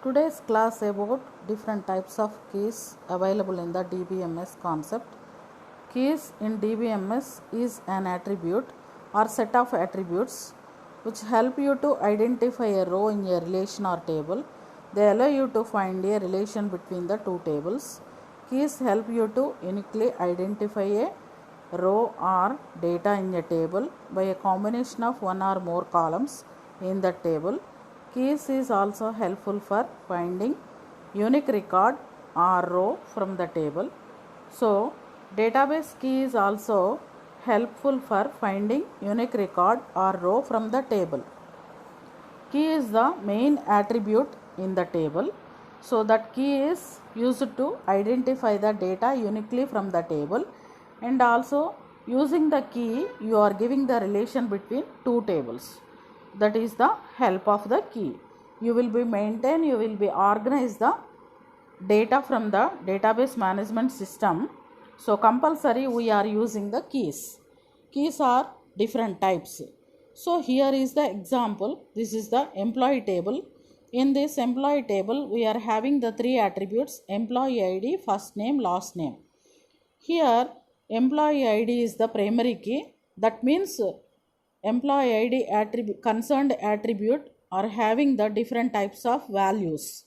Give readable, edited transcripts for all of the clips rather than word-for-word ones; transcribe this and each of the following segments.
Today's class about different types of keys available in the DBMS concept. Keys in DBMS is an attribute or set of attributes which help you to identify a row in a relation or table. They allow you to find a relation between the two tables. Keys help you to uniquely identify a row or data in a table by a combination of one or more columns in the table. Keys is also helpful for finding unique record or row from the table. So, database key is also helpful for finding unique record or row from the table. Key is the main attribute in the table. So, that key is used to identify the data uniquely from the table, and also using the key you are giving the relation between two tables. That is the help of the key. You will be organize the data from the database management system. So compulsory we are using the keys. Keys are different types. So here is the example. This is the employee table. In this employee table we are having the three attributes: employee ID, first name, last name. Here employee ID is the primary key. That means employee ID concerned attribute are having the different types of values.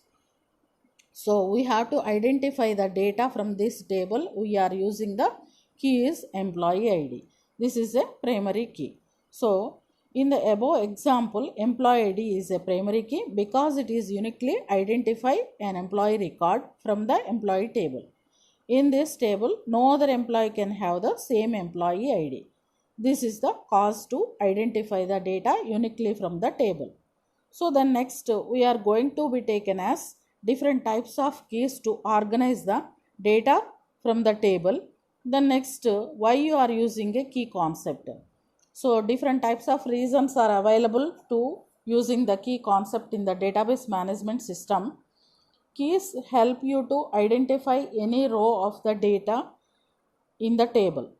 So we have to identify the data from this table. We are using the key is employee ID. This is a primary key. So in the above example, employee ID is a primary key because it is uniquely identify an employee record from the employee table. In this table, no other employee can have the same employee ID. This is the cause to identify the data uniquely from the table. So then next we are going to be taken as different types of keys to organize the data from the table. Then next why you are using a key concept. So different types of reasons are available to using the key concept in the database management system. Keys help you to identify any row of the data in the table.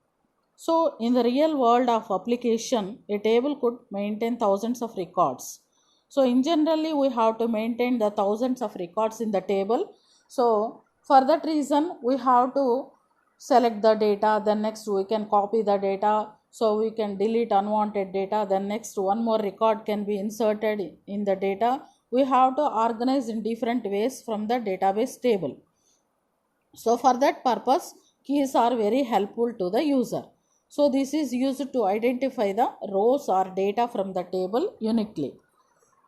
So in the real world of application, a table could maintain thousands of records. So in generally we have to maintain the thousands of records in the table. So for that reason we have to select the data, then next we can copy the data, so we can delete unwanted data, then next one more record can be inserted in the data. We have to organize in different ways from the database table. So for that purpose keys are very helpful to the user. So this is used to identify the rows or data from the table uniquely.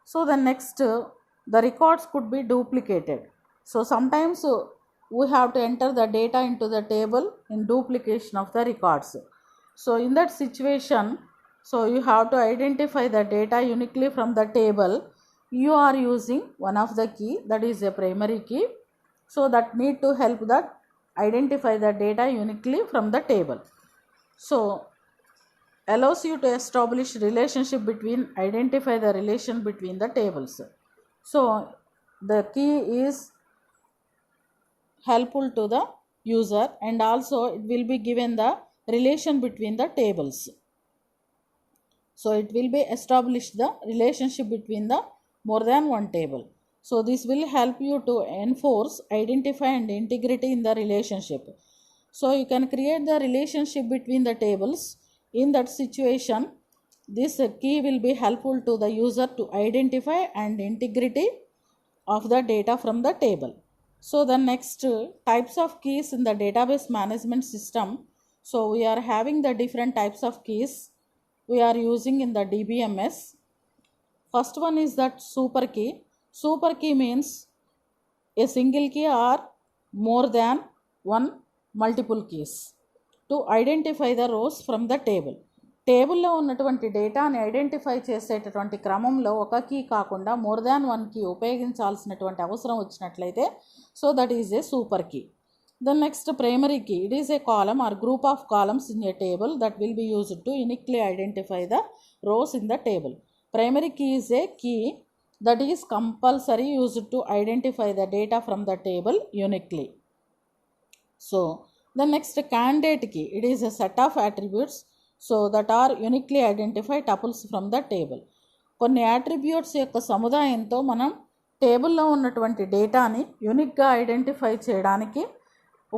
So the next the records could be duplicated. So sometimes we have to enter the data into the table in duplication of the records. So in that situation, so you have to identify the data uniquely from the table. You are using one of the key, that is a primary key. So that need to help that identify the data uniquely from the table. So allows you to establish relationship between, identify the relation between the tables. So the key is helpful to the user, and also it will be given the relation between the tables. So it will be established the relationship between the more than one table. So this will help you to enforce, identify and integrity in the relationship. So you can create the relationship between the tables. In that situation, this key will be helpful to the user to identify and integrity of the data from the table. So the next types of keys in the database management system. So we are having the different types of keys we are using in the DBMS. First one is that super key. Super key means a single key or more than one multiple keys to identify the rows from the table. టేబుల్లో ఉన్నటువంటి డేటాని identify చేసేటటువంటి క్రమంలో ఒక key కాకుండా more than one key ఉపయోగించాల్సినటువంటి అవసరం వచ్చినట్లయితే so that is a super key. The next primary key, it is a column or group of columns in a table that will be used to uniquely identify the rows in the table. Primary key is a key that is compulsory used to identify the data from the table uniquely. So the next candidate key, it is a set of attributes so that are uniquely identified tuples from the table. కొన్ని attributes యొక్క సముదాయంతో మనం టేబుల్లో ఉన్నటువంటి డేటాని యూనిక్గా identify చేయడానికి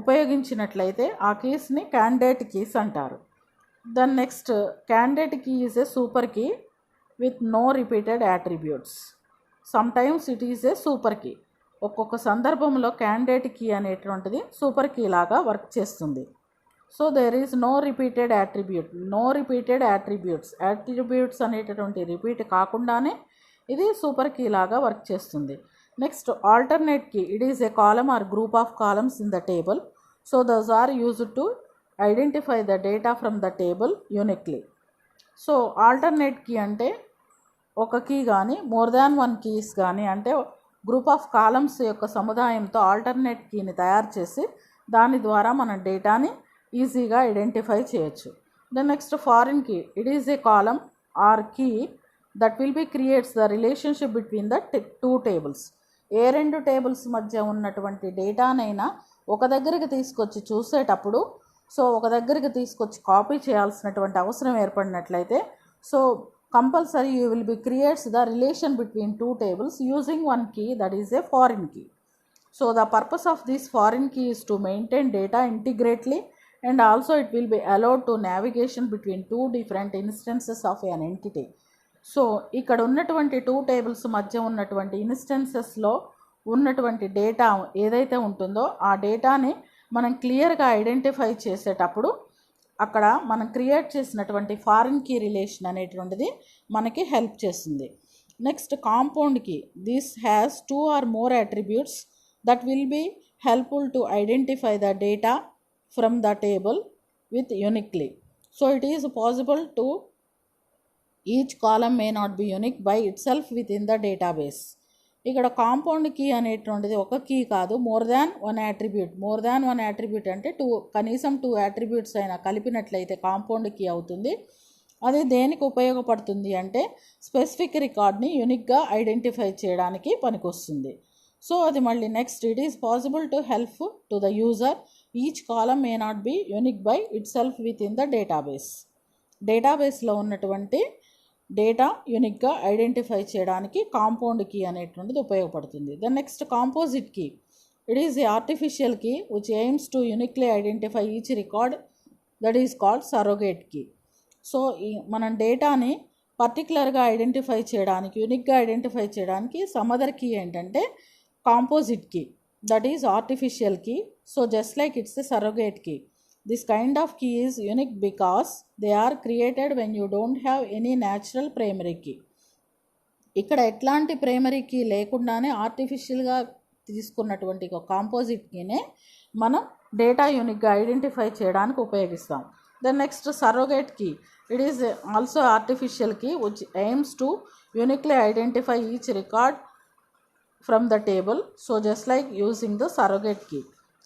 ఉపయోగించినట్లయితే ఆ కీస్ని క్యాండిడేట్ కీస్ అంటారు. Then next, candidate key is a super key with no repeated attributes. Sometimes it is a super key. ఒక్కొక్క సందర్భంలో క్యాండిడేట్ కీ అనేటువంటిది సూపర్ కీ లాగా వర్క్ చేస్తుంది. So there is no repeated attributes అనేటటువంటి repeat కాకుండానే ఇది super key లాగా work చేస్తుంది. Next, alternate key. It is a column or group of columns in the table. So those are used to identify the data from the table uniquely. So alternate key అంటే ఒక key కానీ more than one keys కానీ, అంటే group of columns యొక్క సముదాయంతో alternate కీని తయారు చేసి దాని ద్వారా మన డేటాని ఈజీగా ఐడెంటిఫై చేయొచ్చు. Then next, foreign key. It is a column or key that will be creates the relationship between the two tables. ఏ రెండు టేబుల్స్ మధ్య ఉన్నటువంటి డేటానైనా ఒక దగ్గరికి తీసుకొచ్చి చూసేటప్పుడు, సో ఒక దగ్గరికి తీసుకొచ్చి కాపీ చేయాల్సినటువంటి అవసరం ఏర్పడినట్లయితే, so compulsory you will be creates the relation between two tables using one key, that is a foreign key. So the purpose of this foreign key is to maintain data integrately, and also it will be allowed to navigation between two different instances of an entity. So ఇక్కడ ఉన్నటువంటి two tables మధ్య ఉన్నటువంటి ఇన్స్టెన్సెస్లో ఉన్నటువంటి data ఏదైతే ఉంటుందో ఆ డేటాని మనం క్లియర్గా ఐడెంటిఫై చేసేటప్పుడు అక్కడ మనం క్రియేట్ చేసినటువంటి ఫారిన్ కీ రిలేషన్ అనేటువంటిది మనకి హెల్ప్ చేస్తుంది. Next, compound key. This has 2 or more attributes that will be helpful to identify the data from the table with uniquely. So it is possible to each column may not be unique by itself within the database. ఇక్కడ compound key అనేటువంటిది ఒక key కాదు, more than one attribute అంటే కనీసం 2 attributes అయినా కలిపినట్లయితే compound key అవుతుంది. అది దేనికి ఉపయోగపడుతుంది అంటే స్పెసిఫిక్ రికార్డ్ని యూనిక్గా ఐడెంటిఫై చేయడానికి పనికొస్తుంది. సో అది మళ్ళీ next, it is possible to help to the user. Each column may not be unique by it self with in the డేటాబేస్లో ఉన్నటువంటి డేటా యూనిక్గా ఐడెంటిఫై చేయడానికి కాంపౌండ్ కీ అనేటువంటిది ఉపయోగపడుతుంది. The next, composite key. It is a artificial key which aims to uniquely identify each record, that is called surrogate key. So మనం డేటాని పర్టికులర్గా identify చేయడానికి, యూనిక్గా ఐడెంటిఫై చేయడానికి సమ్ కీ ఏంటంటే composite key, that is artificial key. So just like it's a surrogate key, this kind of key is unique because they are created when you don't have any natural primary key. ఇక్కడ ఎట్లాంటి primary key లేకుండానే ఆర్టిఫిషియల్గా తీసుకున్నటువంటి ఒక composite కీనే మనం data యూనిక్గా identify చేయడానికి ఉపయోగిస్తాం. Then next, surrogate key. It is also artificial key which aims to uniquely identify each record from the table. So just like using the surrogate key,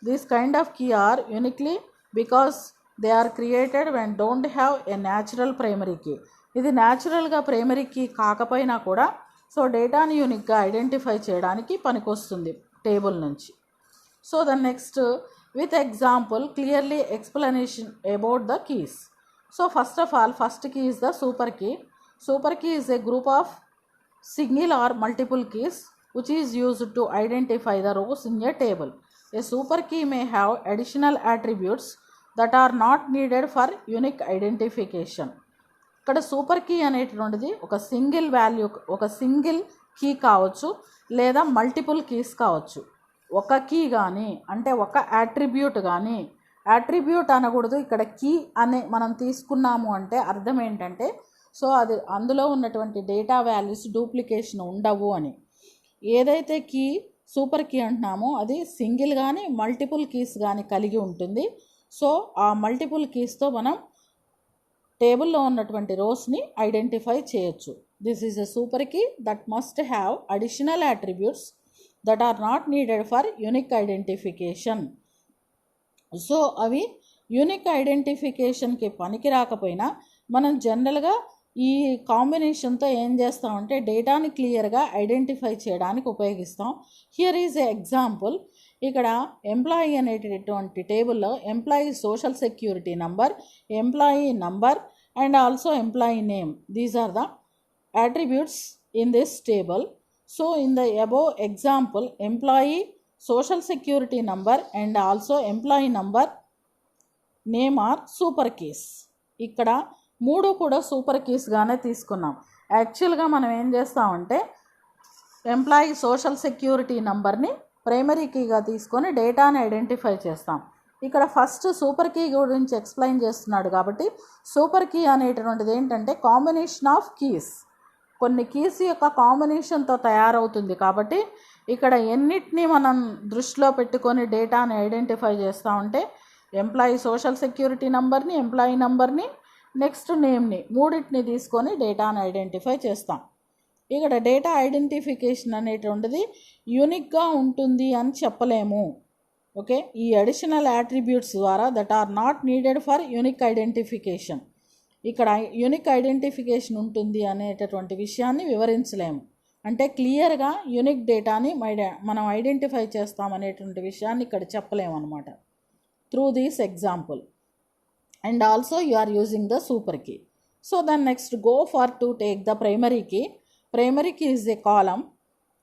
these kind of key are uniquely because they are created when don't have a natural primary key. ఇది న్యాచురల్గా primary key కాకపోయినా కూడా so డేటాని యూనిక్గా identify చేయడానికి పనికొస్తుంది table నుంచి. So the next, with example clearly explanation about the keys. So first of all, first key is the super key. Super key is a group of single or multiple keys which is used to identify the rows in a table. A super key may have additional attributes that are not needed for unique identification. ఇక్కడ super key అనేటువంటిది ఒక single key కావచ్చు లేదా multiple keys కావచ్చు. ఒక key కానీ అంటే ఒక యాట్రిబ్యూట్ కానీ, యాట్రిబ్యూట్ అనకూడదు ఇక్కడ, కీ అనే మనం తీసుకున్నాము అంటే అర్థం ఏంటంటే సో అది అందులో ఉన్నటువంటి డేటా వాల్యూస్ డూప్లికేషన్ ఉండవు అని. ఏదైతే కీ సూపర్ కీ అంటున్నామో అది సింగిల్ కానీ మల్టిపుల్ కీస్ కానీ కలిగి ఉంటుంది. సో ఆ మల్టిపుల్ కీస్తో మనం టేబుల్లో ఉన్నటువంటి రోస్ని ఐడెంటిఫై చేయొచ్చు. This is a super key that must have additional attributes that are not needed for unique identification. So అవి యూనిక్ ఐడెంటిఫికేషన్కి పనికి రాకపోయినా మనం జనరల్గా ఈ కాంబినేషన్తో ఏం చేస్తామంటే డేటాని క్లియర్గా ఐడెంటిఫై చేయడానికి ఉపయోగిస్తాం. Here is a example. ఇక్కడ ఎంప్లాయీ అనేటటువంటి టేబుల్లో employee social security number, employee number and also employee name, these are the attributes in this table. So in the above example, employee social security number and also employee number name or super keys. ఇక్కడ మూడు కూడా super కీస్గానే తీసుకున్నాం. యాక్చువల్గా మనం ఏం చేస్తామంటే employee social security నంబర్ని primary కీగా తీసుకొని డేటాని ఐడెంటిఫై చేస్తాం. ఇక్కడ ఫస్ట్ సూపర్ కీ గురించి ఎక్స్ప్లెయిన్ చేస్తున్నాడు కాబట్టి సూపర్ కీ అనేటటువంటిది ఏంటంటే కాంబినేషన్ ఆఫ్ కీస్, కొన్ని కీస్ యొక్క కాంబినేషన్తో తయారవుతుంది. కాబట్టి ఇక్కడ ఎన్నిటిని మనం దృష్టిలో పెట్టుకొని డేటాని ఐడెంటిఫై చేస్తూ ఉంటే ఎంప్లాయీ సోషల్ సెక్యూరిటీ నంబర్ని, ఎంప్లాయీ నంబర్ని, నెక్స్ట్ నేమ్ని, మూడింటిని తీసుకొని డేటాను ఐడెంటిఫై చేస్తాం. ఇక్కడ డేటా ఐడెంటిఫికేషన్ అనేటువంటిది యూనిక్గా ఉంటుంది అని చెప్పలేము. ఓకే, ఈ అడిషనల్ యాట్రిబ్యూట్స్ ద్వారా that are not needed for unique identification, ఇక్కడ యూనిక్ ఐడెంటిఫికేషన్ ఉంటుంది అనేటటువంటి విషయాన్ని వివరించలేము. అంటే క్లియర్గా యూనిక్ డేటాని మనం ఐడెంటిఫై చేస్తామనేటువంటి విషయాన్ని ఇక్కడ చెప్పలేము అనమాట through this example. And also you are using the super key. So then next go for to take the primary key. Primary key is a column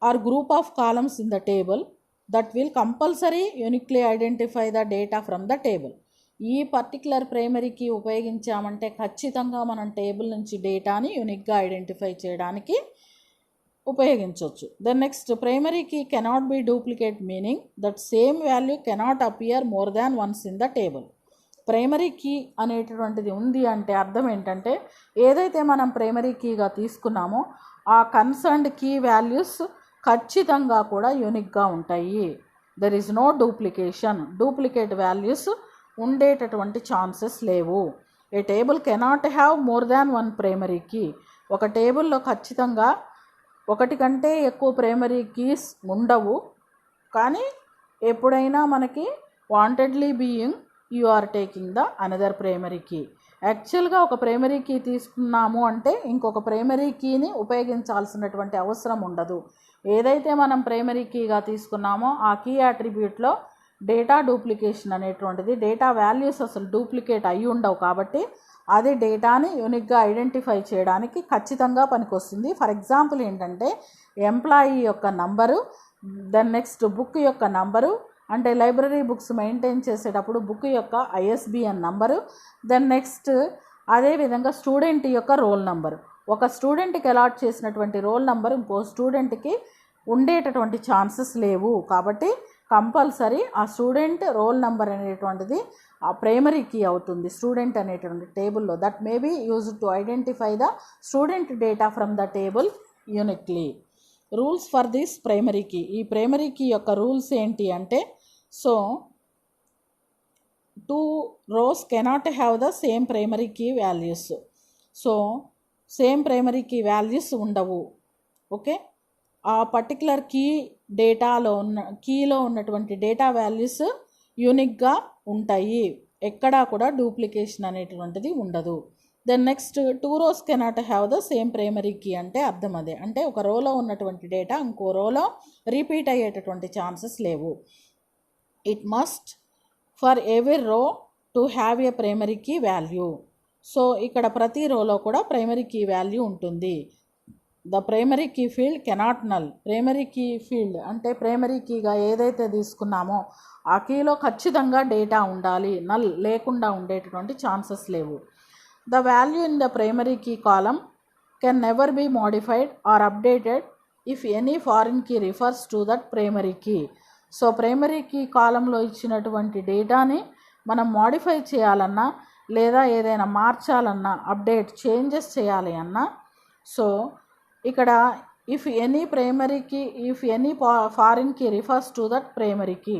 or group of columns in the table that will compulsory uniquely identify the data from the table. ఈ particular primary key ఉపయోగించామంటే ఖచ్చితంగా మనం table నుంచి డేటాని యూనిక్గా identify చేయడానికి ఉపయోగించవచ్చు. The next primary key cannot be duplicate, meaning that same value cannot appear more than once in the table. Primary key అనేటటువంటిది ఉంది అంటే అర్థం ఏంటంటే ఏదైతే మనం ప్రైమరీ కీగా తీసుకున్నామో ఆ కన్సర్న్డ్ కీ వాల్యూస్ ఖచ్చితంగా కూడా యూనిక్గా ఉంటాయి. There is no duplication, duplicate values ఉండేటటువంటి ఛాన్సెస్ లేవు. A table cannot have more than one primary key, ఒక టేబుల్లో ఖచ్చితంగా ఒకటి కంటే ఎక్కువ ప్రైమరీ కీస్ ఉండవు. కానీ ఎప్పుడైనా మనకి wantedly being you are taking the another primary key. యాక్చువల్గా ఒక ప్రైమరీ కీ తీసుకున్నాము అంటే ఇంకొక ప్రైమరీ కీని ఉపయోగించాల్సినటువంటి అవసరం ఉండదు. ఏదైతే మనం ప్రైమరీ కీగా తీసుకున్నామో ఆ కీ అట్రిబ్యూట్లో డేటా డూప్లికేషన్ అనేటువంటిది, డేటా వాల్యూస్ అసలు డూప్లికేట్ అయి ఉండవు కాబట్టి అది డేటాని యూనిక్గా ఐడెంటిఫై చేయడానికి ఖచ్చితంగా పనికొస్తుంది. ఫర్ ఎగ్జాంపుల్ ఏంటంటే ఎంప్లాయీ యొక్క నంబరు, దెన్ నెక్స్ట్ బుక్ యొక్క నంబరు, అంటే లైబ్రరీ బుక్స్ మెయింటైన్ చేసేటప్పుడు బుక్ యొక్క ISBN నంబరు, దెన్ నెక్స్ట్ అదేవిధంగా స్టూడెంట్ యొక్క రోల్ నంబరు. ఒక స్టూడెంట్కి అలాట్ చేసినటువంటి రోల్ నంబర్ ఇంకో స్టూడెంట్కి ఉండేటటువంటి ఛాన్సెస్ లేవు. కాబట్టి కంపల్సరీ ఆ స్టూడెంట్ రోల్ నెంబర్ అనేటువంటిది ఆ ప్రైమరీ కీ అవుతుంది స్టూడెంట్ అనేటువంటి టేబుల్లో. That may be used to identify the student data from the table uniquely. Rules for this primary key, ఈ ప్రైమరీ కీ యొక్క రూల్స్ ఏంటి అంటే so 2 rows cannot have the same primary key values. So same primary key values ఉండవు. Okay, ఆ particular కీలో ఉన్నటువంటి data values యూనిక్గా ఉంటాయి, ఎక్కడా కూడా డూప్లికేషన్ అనేటువంటిది ఉండదు. Then next 2 rows cannot have the same primary key అంటే అర్థం అదే, అంటే ఒక రోలో ఉన్నటువంటి డేటా ఇంకో రోలో రిపీట్ అయ్యేటటువంటి ఛాన్సెస్ లేవు. It must for every row to have a primary key value. So ఇక్కడ ప్రతి రోలో కూడా ప్రైమరీ కీ వాల్యూ ఉంటుంది. The primary key field cannot null, primary key field అంటే ప్రైమరీ కీగా ఏదైతే తీసుకున్నామో ఆ కీలో ఖచ్చితంగా డేటా ఉండాలి, నల్ లేకుండా ఉండేటటువంటి ఛాన్సెస్ లేవు. The value in the primary key column can never be modified or updated if any foreign key refers to that primary key. So primary key కాలంలో ఇచ్చినటువంటి డేటాని మనం మోడిఫై చేయాలన్నా లేదా ఏదైనా మార్చాలన్నా, అప్డేట్ చేంజెస్ చేయాలి అన్నా, సో ఇక్కడ if any foreign key refers to that primary key,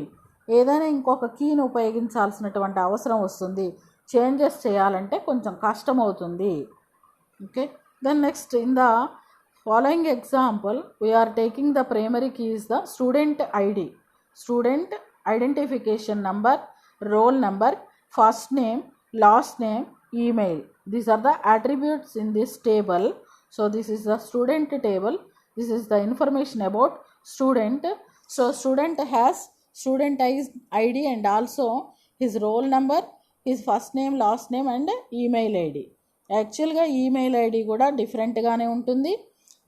ఏదైనా ఇంకొక కీని ఉపయోగించాల్సినటువంటి అవసరం వస్తుంది, చేంజెస్ చేయాలంటే కొంచెం కష్టమవుతుంది. Okay, then next in the following example we're taking the primary key is the student ID, student identification number, roll number, first name, last name, email. These are the attributes in this table. So this is the student table. This is the information about student. So student has student ID and also his roll number, his first name, last name and email ID. యాక్చువల్గా email ID కూడా డిఫరెంట్గానే ఉంటుంది.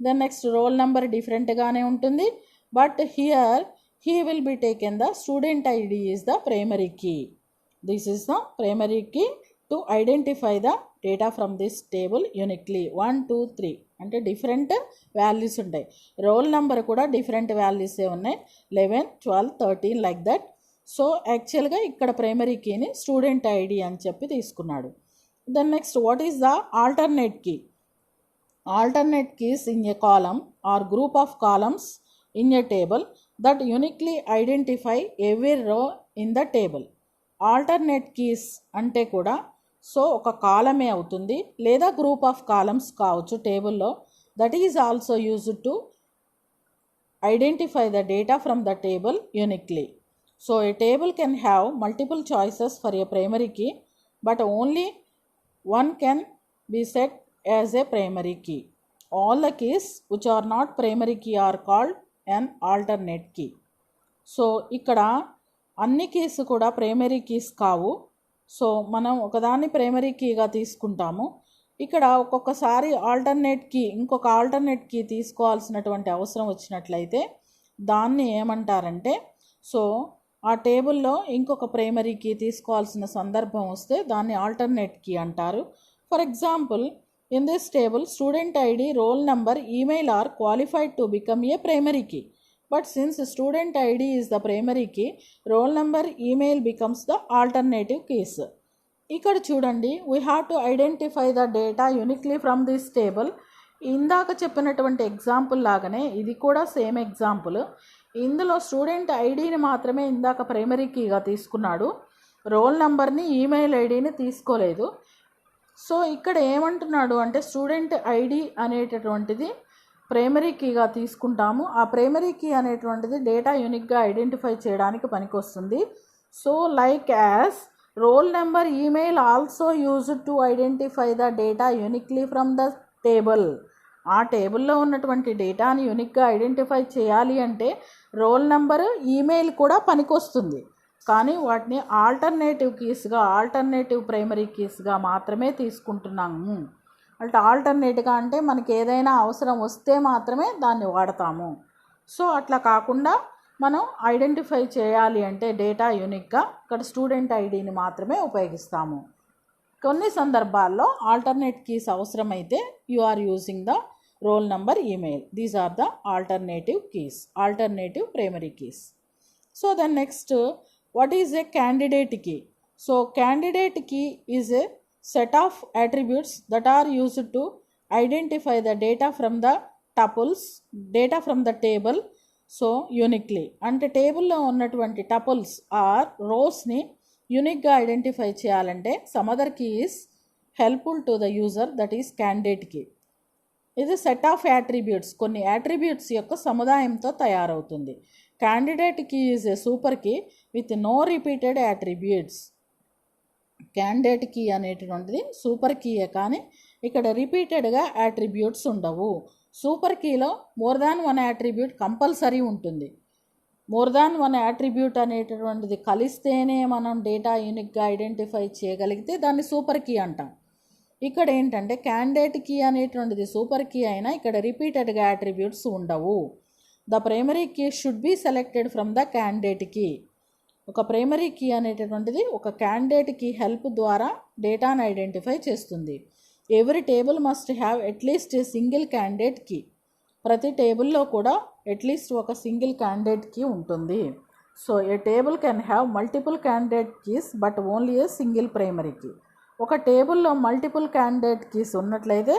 Then next roll number డిఫరెంట్గానే ఉంటుంది, but here he will be taken the student ID is the primary key. This is the primary key to identify the data from this table uniquely. 1 2 3 అంటే different values ఉంటాయి. Roll number కూడా different వాల్యూసే ఉన్నాయి, 11 12 13 like that. So యాక్చువల్గా ఇక్కడ primary కీని student ID అని చెప్పి తీసుకున్నాడు. Then next what is the alternate key? Alternate keys in a column or group of columns in a table that uniquely identify every row in the table. Alternate keys అంటే కూడా so ఒక కాలమే అవుతుంది లేదా group of columns కావచ్చు టేబుల్లో. That is also used to identify the data from the table uniquely. So a table can have multiple choices for a primary key, but only one can be set as a primary key. All the keys which are not primary key are called an alternate key. So ఇక్కడ అన్ని keys కూడా primary keys కావు. So మనం ఒకదాన్ని primary కీగా తీసుకుంటాము. ఇక్కడ ఒక్కొక్కసారి alternate key ఇంకొక ఆల్టర్నేట్ కీ తీసుకోవాల్సినటువంటి అవసరం వచ్చినట్లయితే దాన్ని ఏమంటారంటే, సో ఆ టేబుల్లో ఇంకొక ప్రైమరీ కీ తీసుకోవాల్సిన సందర్భం వస్తే దాన్ని ఆల్టర్నేట్ కీ అంటారు. For example, in this table student ID, roll number, email are qualified to become a primary key, but since student ID is the primary key, roll number, email becomes the alternative keys. ఇక్కడ చూడండి, we have to identify the data uniquely from this table. ఇందాక చెప్పినటువంటి example లాగానే ఇది కూడా same example. ఇందులో student ఐడిని మాత్రమే ఇందాక ప్రైమరీ కీగా తీసుకున్నాడు, రోల్ నెంబర్ని ఈమెయిల్ ఐడిని తీసుకోలేదు. సో ఇక్కడ ఏమంటున్నాడు అంటే స్టూడెంట్ ఐడి అనేటటువంటిది ప్రైమరీ కీగా తీసుకుంటాము. ఆ ప్రైమరీ కీ అనేటువంటిది డేటా యూనిక్గా ఐడెంటిఫై చేయడానికి పనికొస్తుంది. So like as role number, email also used to identify the data uniquely from the table. ఆ టేబుల్లో ఉన్నటువంటి డేటాని యూనిక్గా ఐడెంటిఫై చేయాలి అంటే రోల్ నెంబర్, ఈమెయిల్ కూడా పనికొస్తుంది. కానీ వాటిని ఆల్టర్నేటివ్ కీస్గా, ఆల్టర్నేటివ్ ప్రైమరీ కీస్గా మాత్రమే తీసుకుంటున్నాము. అంటే ఆల్టర్నేట్గా అంటే మనకి ఏదైనా అవసరం వస్తే మాత్రమే దాన్ని వాడతాము. సో అట్లా కాకుండా మనం ఐడెంటిఫై చేయాలి అంటే డేటా యూనిక్గా ఇక్కడ స్టూడెంట్ ఐడిని మాత్రమే ఉపయోగిస్తాము. కొన్ని సందర్భాల్లో ఆల్టర్నేట్ కీస్ అవసరమైతే you are using the roll number, email. These are the alternative keys, alternative primary keys. So then next, what is a candidate key? So candidate key is a set of attributes that are used to identify the data from the tuples, data from the table, so uniquely. అంటే టేబుల్లో ఉన్నటువంటి tuples are రోస్ని యూనిక్గా identify చేయాలంటే some other key is helpful to the user, that is candidate key. ఇది set of attributes, కొన్ని attributes యొక్క సముదాయంతో తయారవుతుంది. Candidate key is a super key with no repeated attributes. Candidate key అనేటువంటిది super కీయే, కానీ ఇక్కడ రిపీటెడ్గా యాట్రిబ్యూట్స్ ఉండవు. సూపర్ కీలో more than one attribute compulsory ఉంటుంది. మోర్ దాన్ వన్ యాట్రిబ్యూట్ అనేటటువంటిది కలిస్తేనే మనం డేటా యూనిక్గా ఐడెంటిఫై చేయగలిగితే దాన్ని సూపర్ కీ అంటాం. ఇక్కడ ఏంటంటే క్యాండిడేట్ కీ అనేటువంటిది సూపర్ కీ అయినా ఇక్కడ రిపీటెడ్గా యాట్రిబ్యూట్స్ ఉండవు. The primary key should be selected from the candidate key. ఒక ప్రైమరీ కీ అనేటటువంటిది ఒక క్యాండిడేట్ కీ హెల్ప్ ద్వారా డేటాను ఐడెంటిఫై చేస్తుంది. Every table must have at least a single candidate key. ప్రతి టేబుల్లో కూడా అట్లీస్ట్ ఒక సింగిల్ క్యాండిడేట్ కీ ఉంటుంది. So a table can have multiple candidate keys but only a single primary key. ఒక టేబుల్లో మల్టిపుల్ క్యాండిడేట్ కీస్ ఉన్నట్లయితే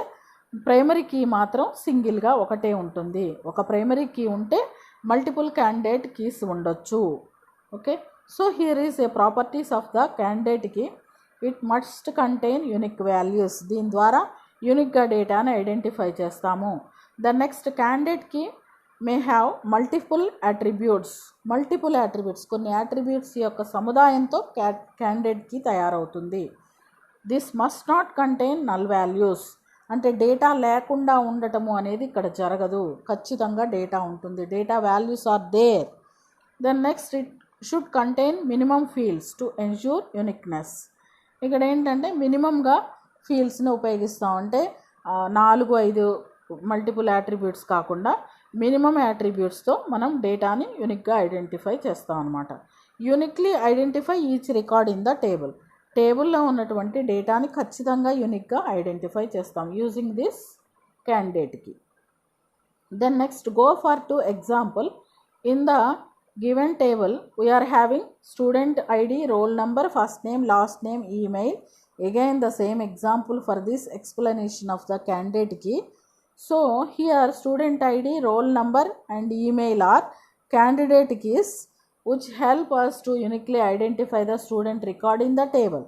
primary key మాత్రం సింగిల్గా ఒకటే ఉంటుంది. ఒక ప్రైమరీ కీ ఉంటే మల్టిపుల్ క్యాండిడేట్ కీస్ ఉండొచ్చు. Okay, so here is a properties of the candidate key. It must contain unique values. దీని ద్వారా యూనిక్గా డేటాను ఐడెంటిఫై చేస్తాము. The next, candidate key may have multiple attributes. Multiple attributes, కొన్ని attributes యొక్క సముదాయంతో క్యాండిడేట్ కీ తయారవుతుంది. This must not contain null values. అంటే డేటా లేకుండా ఉండటము అనేది ఇక్కడ జరగదు, ఖచ్చితంగా డేటా ఉంటుంది. Data values are there. Then next, it should contain minimum fields to ensure uniqueness. ఇక్కడ ఏంటంటే మినిమంగా ఫీల్డ్స్ని ఉపయోగిస్తాం. అంటే 4-5 మల్టిపుల్ యాట్రిబ్యూట్స్ కాకుండా మినిమం యాట్రిబ్యూట్స్తో మనం డేటాని యూనిక్గా ఐడెంటిఫై చేస్తాం అనమాట. Uniquely identify each record in the table. టేబుల్లో ఉన్నటువంటి డేటాని ఖచ్చితంగా యూనిక్గా ఐడెంటిఫై చేస్తాం using this candidate key. Then next go for 2 example. In the given table we are having student ID, roll number, first name, last name, email. Again the same example for this explanation of the candidate key. So here student ID, roll number and email are candidate keys which help us to uniquely identify the student record in the table.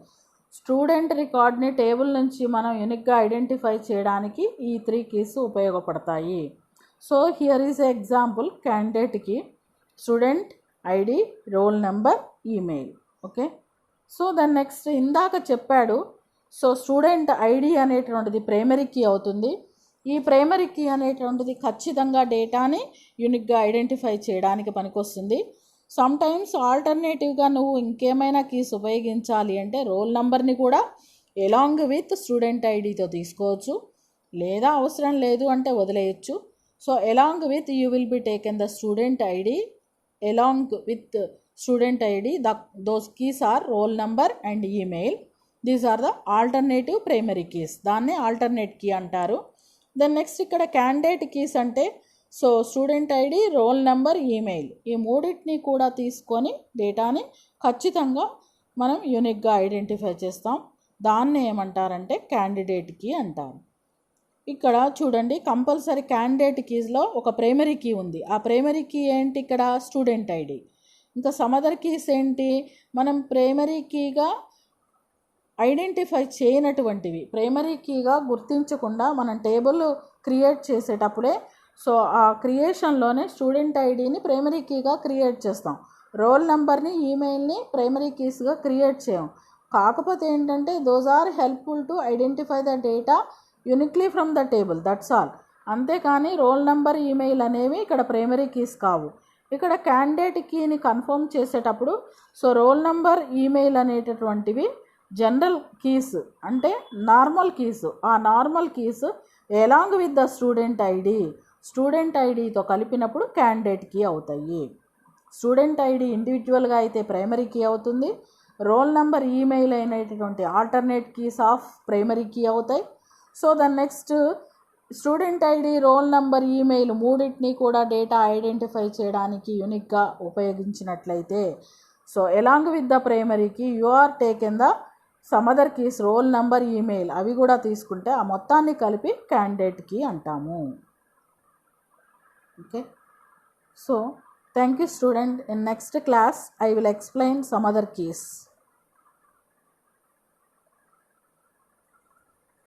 Student రికార్డ్ని table నుంచి మనం యూనిక్గా identify చేయడానికి ఈ 3 keys ఉపయోగపడతాయి. So here is example candidate key, student ID, roll number, email. Okay, so దాని next ఇందాక చెప్పాడు. సో స్టూడెంట్ ఐడి అనేటువంటిది ప్రైమరీ కీ అవుతుంది. ఈ ప్రైమరీ కీ అనేటువంటిది ఖచ్చితంగా డేటాని యూనిక్గా ఐడెంటిఫై చేయడానికి పనికొస్తుంది. సమ్ టైమ్స్ ఆల్టర్నేటివ్గా నువ్వు ఇంకేమైనా కీస్ ఉపయోగించాలి అంటే రోల్ నెంబర్ని కూడా ఎలాంగ్ విత్ స్టూడెంట్ ఐడితో తీసుకోవచ్చు, లేదా అవసరం లేదు అంటే వదిలేయచ్చు. So along with you will be taken the student ID. Along with student ID, those keys are roll number and email. These are the alternative primary keys. దాన్ని alternate key అంటారు. Then next ఇక్కడ candidate keys అంటే so student ID, roll number, email ఈ మూడింటిని కూడా తీసుకొని డేటాని ఖచ్చితంగా మనం యూనిక్గా ఐడెంటిఫై చేస్తాం. దాన్ని ఏమంటారంటే క్యాండిడేట్ కీ అంటారు. ఇక్కడ చూడండి, కంపల్సరీ క్యాండిడేట్ కీస్లో ఒక ప్రైమరీ కీ ఉంది. ఆ ప్రైమరీ కీ ఏంటి? ఇక్కడ స్టూడెంట్ ఐడి. ఇంకా సమ్ అదర్ కీస్ ఏంటి? మనం ప్రైమరీ కీగా ఐడెంటిఫై చేయనటువంటివి, ప్రైమరీ కీగా గుర్తించకుండా మనం టేబుల్ క్రియేట్ చేసేటప్పుడే సో ఆ క్రియేషన్లోనే స్టూడెంట్ ఐడిని ప్రైమరీ కీగా క్రియేట్ చేస్తాం. రోల్ నెంబర్ని, ఈమెయిల్ని ప్రైమరీ కీస్గా క్రియేట్ చేయం. కాకపోతే ఏంటంటే those are helpful to identify the data uniquely from the table, that's all. అంతేకాని రోల్ నెంబర్, ఈమెయిల్ అనేవి ఇక్కడ ప్రైమరీ కీస్ కావు. ఇక్కడ క్యాండిడేట్ కీని కన్ఫర్మ్ చేసేటప్పుడు సో రోల్ నెంబర్, ఈమెయిల్ అనేటటువంటివి జనరల్ కీస్ అంటే నార్మల్ కీస్. ఆ normal keys along with the student ఐడితో కలిపినప్పుడు క్యాండిడేట్ కీ అవుతాయి. స్టూడెంట్ ఐడి ఇండివిజువల్గా అయితే ప్రైమరీ కీ అవుతుంది. రోల్ నెంబర్, ఈమెయిల్ అనేటటువంటి alternate keys of primary key అవుతాయి. సో దాని next student ID, roll number, email మూడింటిని కూడా డేటా ఐడెంటిఫై చేయడానికి యూనిక్గా ఉపయోగించినట్లయితే so along with the primary key you are taken the some other keys, role number, email అవి కూడా తీసుకుంటే ఆ మొత్తాన్ని కలిపి క్యాండిడేట్ కీ అంటాము. Okay, so thank you student. In next class I will explain some other keys.